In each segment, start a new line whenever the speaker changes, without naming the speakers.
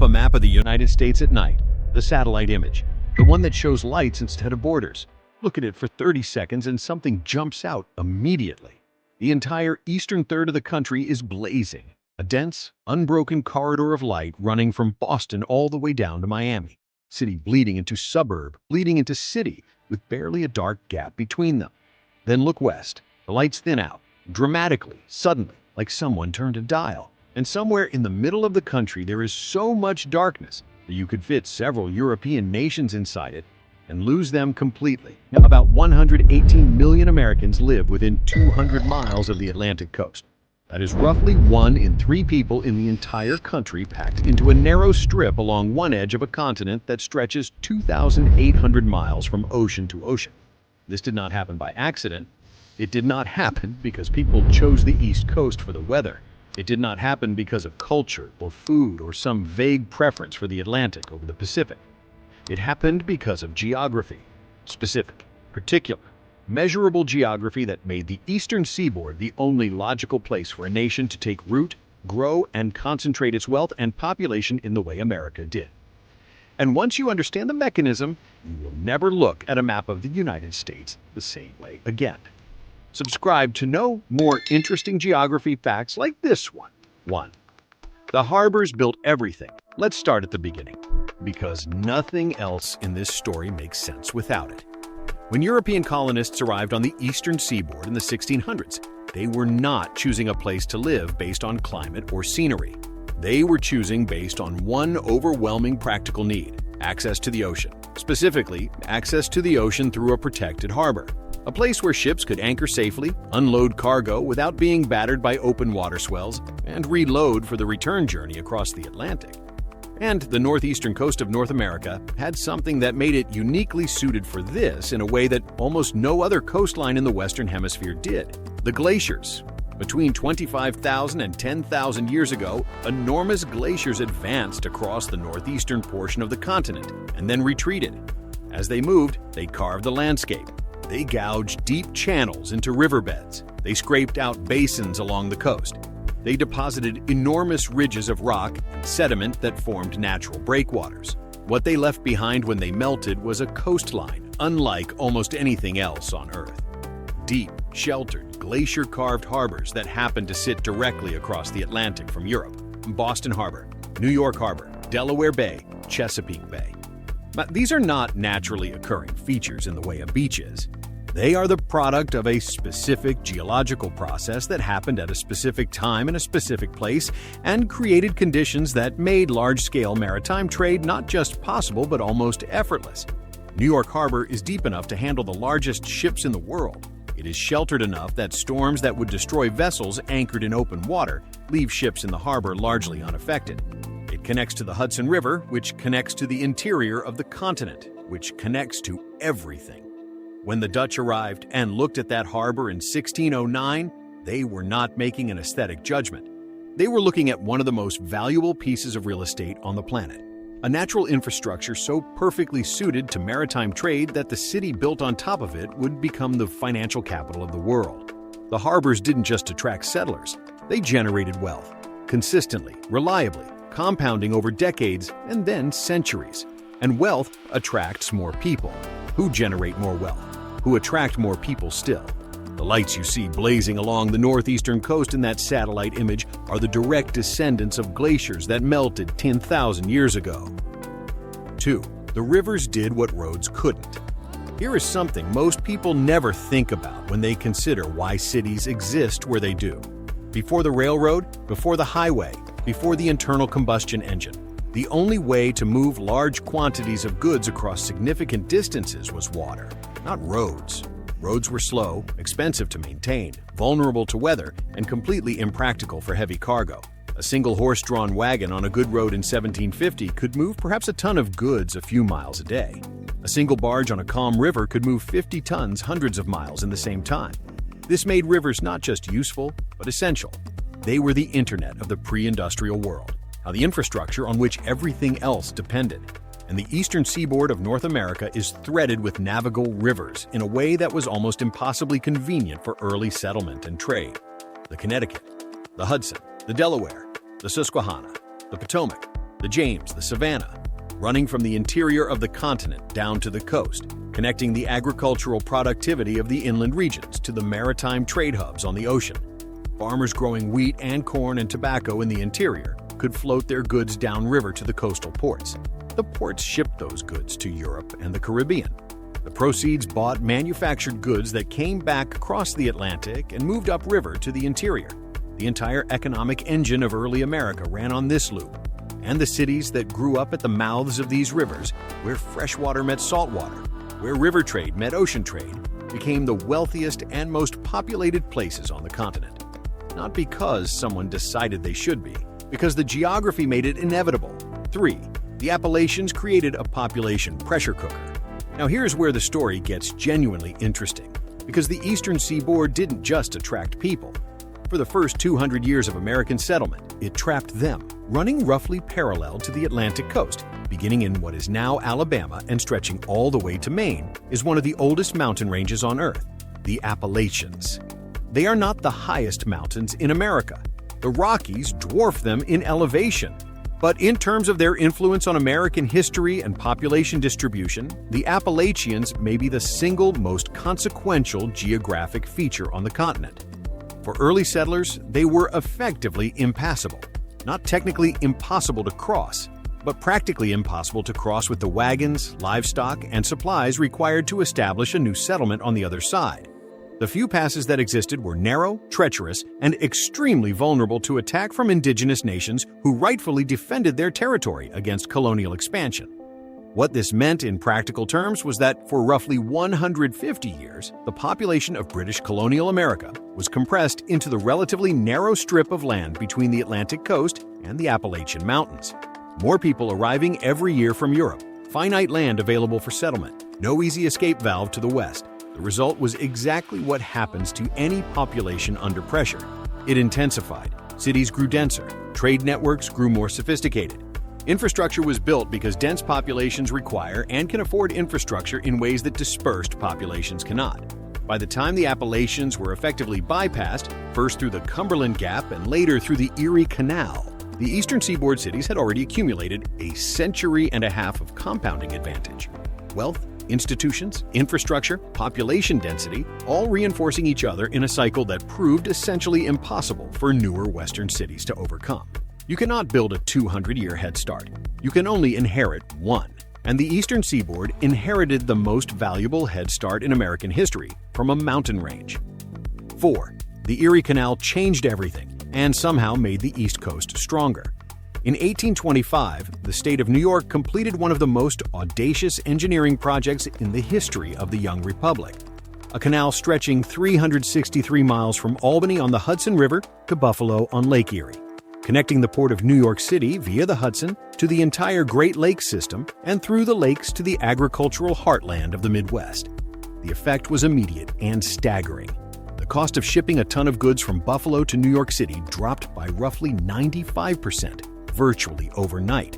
a map of the United States at night, the satellite image, the one that shows lights instead of borders. Look at it for 30 seconds and something jumps out immediately. The entire eastern third of the country is blazing, a dense, unbroken corridor of light running from Boston all the way down to Miami. City bleeding into suburb, bleeding into city, with barely a dark gap between them. Then look west. The lights thin out, dramatically, suddenly, like someone turned a dial. And somewhere in the middle of the country there is so much darkness that you could fit several European nations inside it and lose them completely. Now, about 118 million Americans live within 200 miles of the Atlantic coast. That is roughly 1 in 3 people in the entire country packed into a narrow strip along one edge of a continent that stretches 2,800 miles from ocean to ocean. This did not happen by accident. It did not happen because people chose the East Coast for the weather. It did not happen because of culture or food or some vague preference for the Atlantic over the Pacific. It happened because of geography, specific, particular, measurable geography that made the eastern seaboard the only logical place for a nation to take root, grow, and concentrate its wealth and population in the way America did. And once you understand the mechanism, you will never look at a map of the United States the same way again. Subscribe to know more interesting geography facts like this one. 1. The harbors built everything. Let's start at the beginning, because nothing else in this story makes sense without it. When European colonists arrived on the eastern seaboard in the 1600s, they were not choosing a place to live based on climate or scenery. They were choosing based on one overwhelming practical need: access to the ocean. Specifically, access to the ocean through a protected harbor. A place where ships could anchor safely, unload cargo without being battered by open water swells, and reload for the return journey across the Atlantic. And the northeastern coast of North America had something that made it uniquely suited for this in a way that almost no other coastline in the Western Hemisphere did: the glaciers. Between 25,000 and 10,000 years ago, enormous glaciers advanced across the northeastern portion of the continent and then retreated. As they moved, they carved the landscape. They gouged deep channels into riverbeds. They scraped out basins along the coast. They deposited enormous ridges of rock and sediment that formed natural breakwaters. What they left behind when they melted was a coastline, unlike almost anything else on Earth. Deep, sheltered, glacier-carved harbors that happened to sit directly across the Atlantic from Europe: Boston Harbor, New York Harbor, Delaware Bay, Chesapeake Bay. But these are not naturally occurring features in the way a beach is. They are the product of a specific geological process that happened at a specific time in a specific place and created conditions that made large-scale maritime trade not just possible but almost effortless. New York Harbor is deep enough to handle the largest ships in the world. It is sheltered enough that storms that would destroy vessels anchored in open water leave ships in the harbor largely unaffected. It connects to the Hudson River, which connects to the interior of the continent, which connects to everything. When the Dutch arrived and looked at that harbor in 1609, they were not making an aesthetic judgment. They were looking at one of the most valuable pieces of real estate on the planet. A natural infrastructure so perfectly suited to maritime trade that the city built on top of it would become the financial capital of the world. The harbors didn't just attract settlers, they generated wealth, consistently, reliably, compounding over decades and then centuries. And wealth attracts more people, who generate more wealth, who attract more people still. The lights you see blazing along the northeastern coast in that satellite image are the direct descendants of glaciers that melted 10,000 years ago. 2. The rivers did what roads couldn't. Here is something most people never think about when they consider why cities exist where they do. Before the railroad, before the highway, before the internal combustion engine, the only way to move large quantities of goods across significant distances was water, not roads. Roads were slow, expensive to maintain, vulnerable to weather, and completely impractical for heavy cargo. A single horse-drawn wagon on a good road in 1750 could move perhaps a ton of goods a few miles a day. A single barge on a calm river could move 50 tons hundreds of miles in the same time. This made rivers not just useful, but essential. They were the internet of the pre-industrial world, the infrastructure on which everything else depended. And the eastern seaboard of North America is threaded with navigable rivers in a way that was almost impossibly convenient for early settlement and trade. The Connecticut, the Hudson, the Delaware, the Susquehanna, the Potomac. the James, the Savannah, running from the interior of the continent down to the coast, connecting the agricultural productivity of the inland regions to the maritime trade hubs on the ocean. Farmers growing wheat and corn and tobacco in the interior could float their goods downriver to the coastal ports. The ports shipped those goods to Europe and the Caribbean. The proceeds bought manufactured goods that came back across the Atlantic and moved upriver to the interior. The entire economic engine of early America ran on this loop, and the cities that grew up at the mouths of these rivers, where freshwater met saltwater, where river trade met ocean trade, became the wealthiest and most populated places on the continent. Not because someone decided they should be, because the geography made it inevitable. 3. The Appalachians created a population pressure cooker. Now here's where the story gets genuinely interesting, because the eastern seaboard didn't just attract people. For the first 200 years of American settlement, it trapped them, running roughly parallel to the Atlantic coast. Beginning in what is now Alabama and stretching all the way to Maine, is one of the oldest mountain ranges on Earth, the Appalachians. They are not the highest mountains in America. The Rockies dwarf them in elevation. But in terms of their influence on American history and population distribution, the Appalachians may be the single most consequential geographic feature on the continent. For early settlers, they were effectively impassable. Not technically impossible to cross, but practically impossible to cross with the wagons, livestock, and supplies required to establish a new settlement on the other side. The few passes that existed were narrow, treacherous, and extremely vulnerable to attack from indigenous nations who rightfully defended their territory against colonial expansion. What this meant in practical terms was that for roughly 150 years, the population of British colonial America was compressed into the relatively narrow strip of land between the Atlantic coast and the Appalachian Mountains. More people arriving every year from Europe, finite land available for settlement, no easy escape valve to the west. The result was exactly what happens to any population under pressure. It intensified, cities grew denser, trade networks grew more sophisticated. Infrastructure was built because dense populations require and can afford infrastructure in ways that dispersed populations cannot. By the time the Appalachians were effectively bypassed, first through the Cumberland Gap and later through the Erie Canal, the eastern seaboard cities had already accumulated a century and a half of compounding advantage. Wealth, institutions, infrastructure, population density, all reinforcing each other in a cycle that proved essentially impossible for newer Western cities to overcome. You cannot build a 200-year head start. You can only inherit one. And the eastern seaboard inherited the most valuable head start in American history from a mountain range. 4. The Erie Canal changed everything and somehow made the East Coast stronger. In 1825, the state of New York completed one of the most audacious engineering projects in the history of the young republic. A canal stretching 363 miles from Albany on the Hudson River to Buffalo on Lake Erie, connecting the port of New York City via the Hudson to the entire Great Lakes system and through the lakes to the agricultural heartland of the Midwest. The effect was immediate and staggering. The cost of shipping a ton of goods from Buffalo to New York City dropped by roughly 95%, virtually overnight.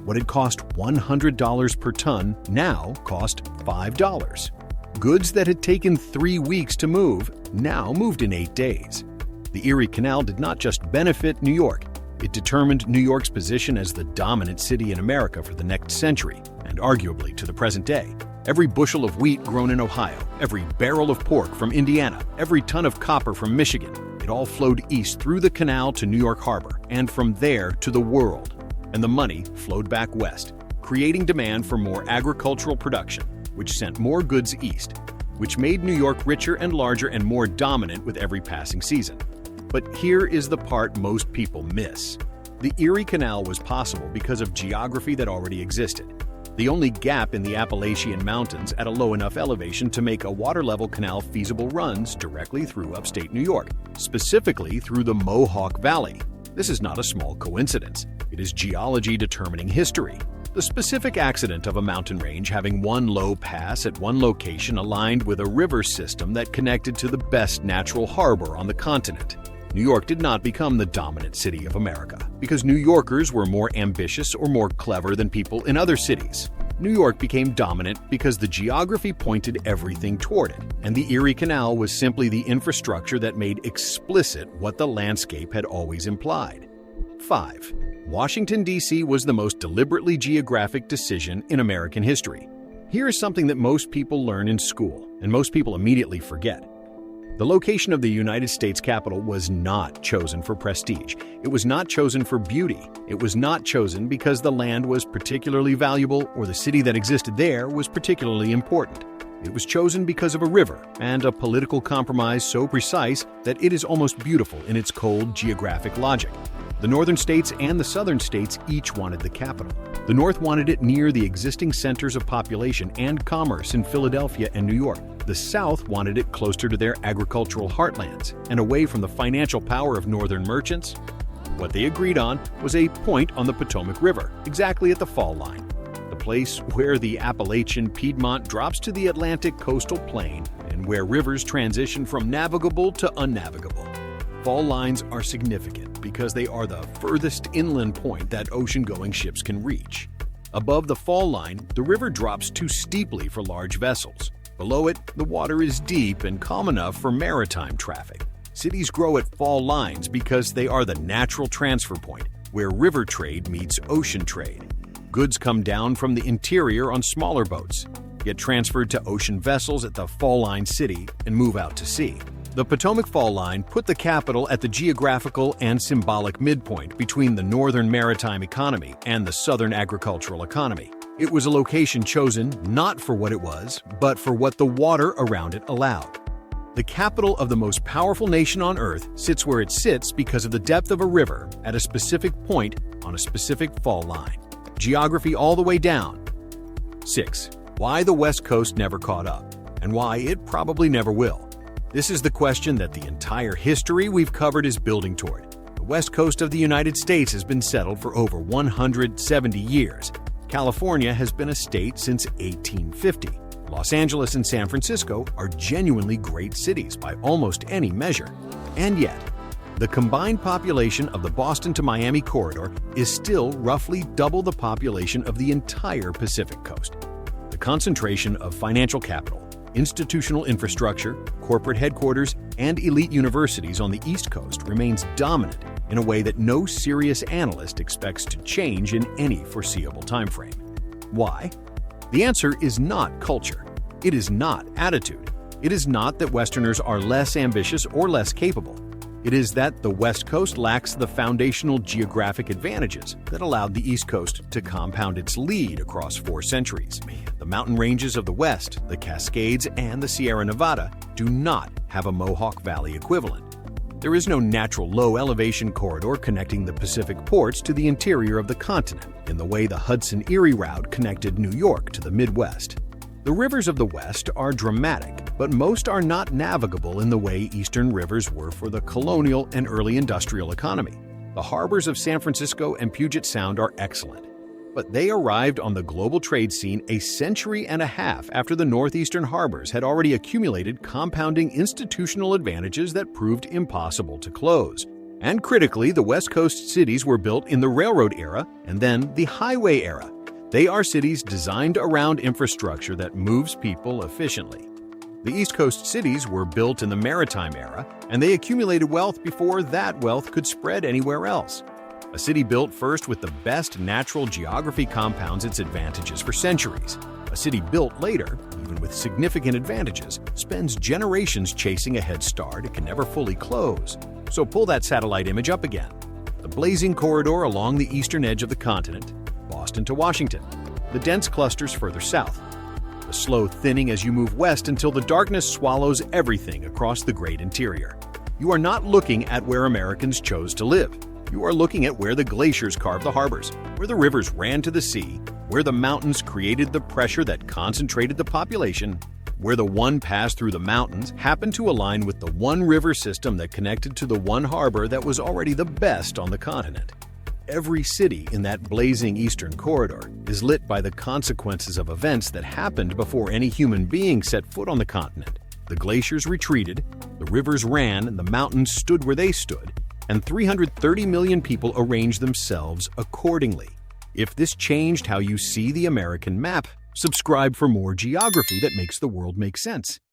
What had cost $100 per ton now cost $5. Goods that had taken 3 weeks to move now moved in 8 days. The Erie Canal did not just benefit New York, it determined New York's position as the dominant city in America for the next century, and arguably to the present day. Every bushel of wheat grown in Ohio, every barrel of pork from Indiana, every ton of copper from Michigan, it all flowed east through the canal to New York Harbor, and from there to the world. And the money flowed back west, creating demand for more agricultural production, which sent more goods east, which made New York richer and larger and more dominant with every passing season. But here is the part most people miss. The Erie Canal was possible because of geography that already existed. The only gap in the Appalachian Mountains at a low enough elevation to make a water-level canal feasible runs directly through upstate New York, specifically through the Mohawk Valley. This is not a small coincidence. It is geology determining history. The specific accident of a mountain range having one low pass at one location aligned with a river system that connected to the best natural harbor on the continent. New York did not become the dominant city of America because New Yorkers were more ambitious or more clever than people in other cities. New York became dominant because the geography pointed everything toward it, and the Erie Canal was simply the infrastructure that made explicit what the landscape had always implied. 5. Washington, D.C. was the most deliberately geographic decision in American history. Here is something that most people learn in school, and most people immediately forget. The location of the United States Capitol was not chosen for prestige. It was not chosen for beauty. It was not chosen because the land was particularly valuable or the city that existed there was particularly important. It was chosen because of a river and a political compromise so precise that it is almost beautiful in its cold geographic logic. The northern states and the southern states each wanted the capital. The North wanted it near the existing centers of population and commerce in Philadelphia and New York. The South wanted it closer to their agricultural heartlands and away from the financial power of northern merchants. What they agreed on was a point on the Potomac River, exactly at the fall line, the place where the Appalachian Piedmont drops to the Atlantic coastal plain and where rivers transition from navigable to unnavigable. Fall lines are significant because they are the furthest inland point that ocean-going ships can reach. Above the fall line, the river drops too steeply for large vessels. Below it, the water is deep and calm enough for maritime traffic. Cities grow at fall lines because they are the natural transfer point where river trade meets ocean trade. Goods come down from the interior on smaller boats, get transferred to ocean vessels at the fall line city, and move out to sea. The Potomac Fall Line put the capital at the geographical and symbolic midpoint between the northern maritime economy and the southern agricultural economy. It was a location chosen not for what it was, but for what the water around it allowed. The capital of the most powerful nation on Earth sits where it sits because of the depth of a river at a specific point on a specific fall line. Geography all the way down. 6. Why the West Coast never caught up, and why it probably never will. This is the question that the entire history we've covered is building toward. The West Coast of the United States has been settled for over 170 years. California has been a state since 1850. Los Angeles and San Francisco are genuinely great cities by almost any measure. And yet, the combined population of the Boston to Miami corridor is still roughly double the population of the entire Pacific Coast. The concentration of financial capital, institutional infrastructure, corporate headquarters, and elite universities on the East Coast remains dominant in a way that no serious analyst expects to change in any foreseeable timeframe. Why? The answer is not culture. It is not attitude. It is not that Westerners are less ambitious or less capable. It is that the West Coast lacks the foundational geographic advantages that allowed the East Coast to compound its lead across 4 centuries. The mountain ranges of the West, the Cascades, and the Sierra Nevada do not have a Mohawk Valley equivalent. There is no natural low-elevation corridor connecting the Pacific ports to the interior of the continent in the way the Hudson-Erie route connected New York to the Midwest. The rivers of the West are dramatic, but most are not navigable in the way eastern rivers were for the colonial and early industrial economy. The harbors of San Francisco and Puget Sound are excellent, but they arrived on the global trade scene a century and a half after the northeastern harbors had already accumulated compounding institutional advantages that proved impossible to close. And critically, the West Coast cities were built in the railroad era and then the highway era. They are cities designed around infrastructure that moves people efficiently. The East Coast cities were built in the maritime era, and they accumulated wealth before that wealth could spread anywhere else. A city built first with the best natural geography compounds its advantages for centuries. A city built later, even with significant advantages, spends generations chasing a head start it can never fully close. So pull that satellite image up again. The blazing corridor along the eastern edge of the continent, Boston to Washington, the dense clusters further south, the slow thinning as you move west until the darkness swallows everything across the great interior. You are not looking at where Americans chose to live. You are looking at where the glaciers carved the harbors, where the rivers ran to the sea, where the mountains created the pressure that concentrated the population, where the one pass through the mountains happened to align with the one river system that connected to the one harbor that was already the best on the continent. Every city in that blazing eastern corridor is lit by the consequences of events that happened before any human being set foot on the continent. The glaciers retreated, the rivers ran, and the mountains stood where they stood, and 330 million people arranged themselves accordingly. If this changed how you see the American map, subscribe for more geography that makes the world make sense.